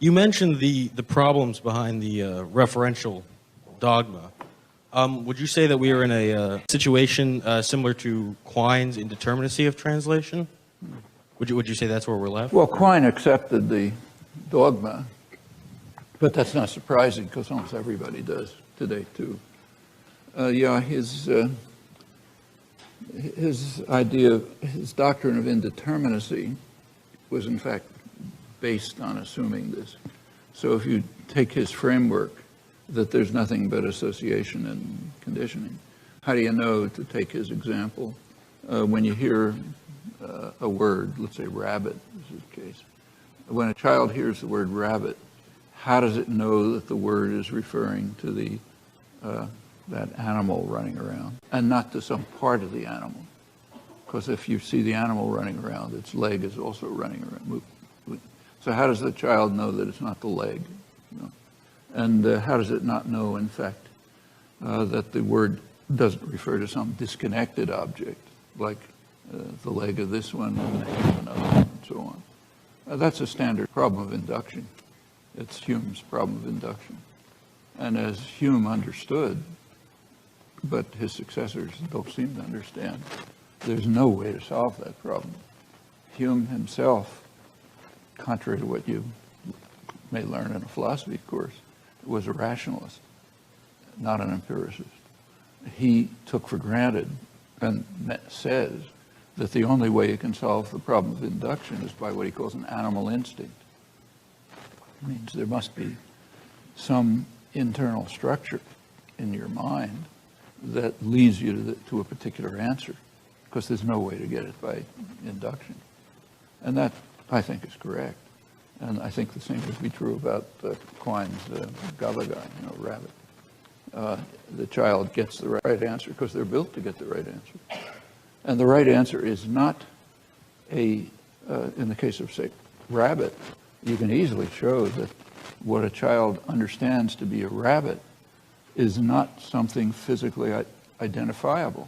You mentioned the problems behind the referential dogma. Would you say that we are in a situation similar to Quine's indeterminacy of translation? Would you say that's where we're left? Well, Quine accepted the dogma, but that's not surprising because almost everybody does today too. His idea, his doctrine of indeterminacy was in fact based on assuming this. So if you take his framework that there's nothing but association and conditioning, how do you know, to take his example, when you hear a word, let's say rabbit is the case. When a child hears the word rabbit, how does it know that the word is referring to the that animal running around and not to some part of the animal? Because if you see the animal running around, its leg is also running around. So how does the child know that it's not the leg? And how does it not know, in fact, that the word doesn't refer to some disconnected object, like the leg of this one and the head of another one, and so on? That's a standard problem of induction. It's Hume's problem of induction. And as Hume understood, but his successors don't seem to understand, there's no way to solve that problem. Hume himself, contrary to what you may learn in a philosophy course, was a rationalist, not an empiricist. He took for granted and says that the only way you can solve the problem of induction is by what he calls an animal instinct. It means there must be some internal structure in your mind that leads you to a particular answer, because there's no way to get it by induction. And that, I think, is correct. And I think the same would be true about Quine's galagai, rabbit. The child gets the right answer because they're built to get the right answer. And the right answer is not in the case of, say, rabbit, you can easily show that what a child understands to be a rabbit is not something physically identifiable.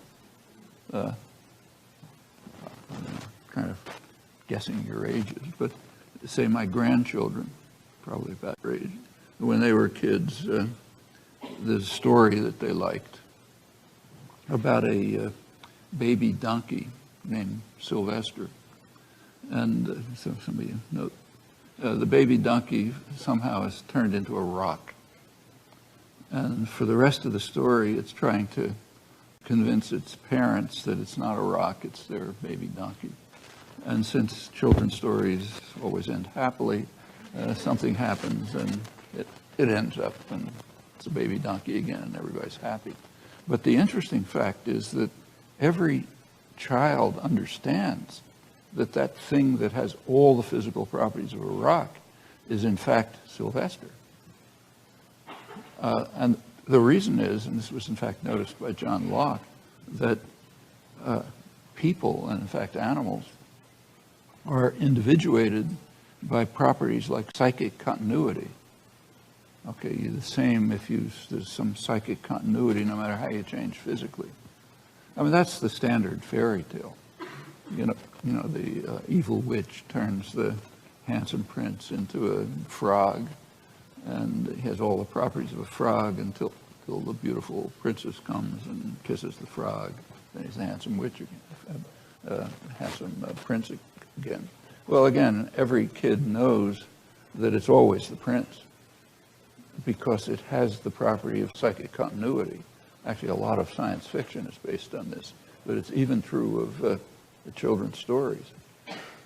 I'm kind of guessing your ages, but say my grandchildren, probably about your age, when they were kids, there's a story that they liked about a baby donkey named Sylvester. And so somebody note, the baby donkey somehow is turned into a rock. And for the rest of the story, it's trying to convince its parents that it's not a rock, it's their baby donkey. And since children's stories always end happily, something happens and it ends up and it's a baby donkey again and everybody's happy. But the interesting fact is that every child understands that that thing that has all the physical properties of a rock is in fact Sylvester. And the reason is, and this was in fact noticed by John Locke, that people, and in fact animals, are individuated by properties like psychic continuity. Okay, you're the same if there's some psychic continuity no matter how you change physically. I mean, that's the standard fairy tale. You know, the evil witch turns the handsome prince into a frog, and he has all the properties of a frog until the beautiful princess comes and kisses the frog. Then he's the handsome witch again, handsome prince again. Well, again, every kid knows that it's always the prince because it has the property of psychic continuity. Actually, a lot of science fiction is based on this, but it's even true of the children's stories.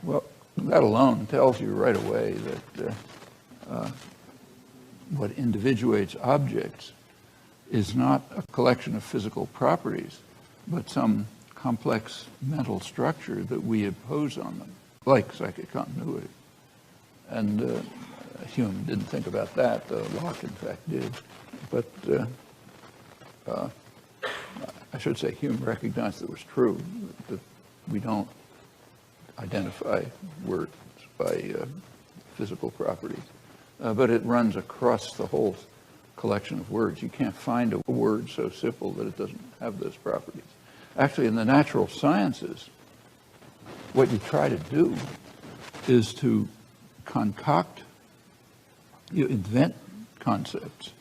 Well, that alone tells you right away that what individuates objects is not a collection of physical properties, but some complex mental structure that we impose on them, like psychic continuity. And Hume didn't think about that. Locke, in fact, did. But I should say Hume recognized that it was true, that we don't identify words by physical properties. But it runs across the whole collection of words. You can't find a word so simple that it doesn't have those properties. Actually, in the natural sciences, what you try to do is to concoct You invent concepts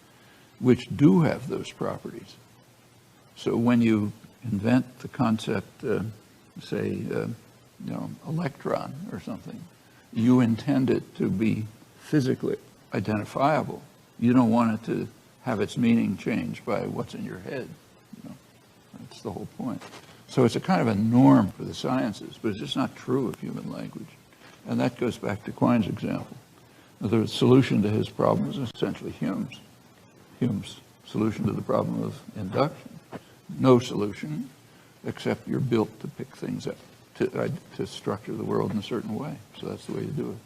which do have those properties. So when you invent the concept, say, electron or something, you intend it to be physically identifiable. You don't want it to have its meaning changed by what's in your head. That's the whole point. So it's a kind of a norm for the sciences, but it's just not true of human language. And that goes back to Quine's example. The solution to his problem is essentially Hume's solution to the problem of induction. No solution, except you're built to pick things up, to structure the world in a certain way. So that's the way you do it.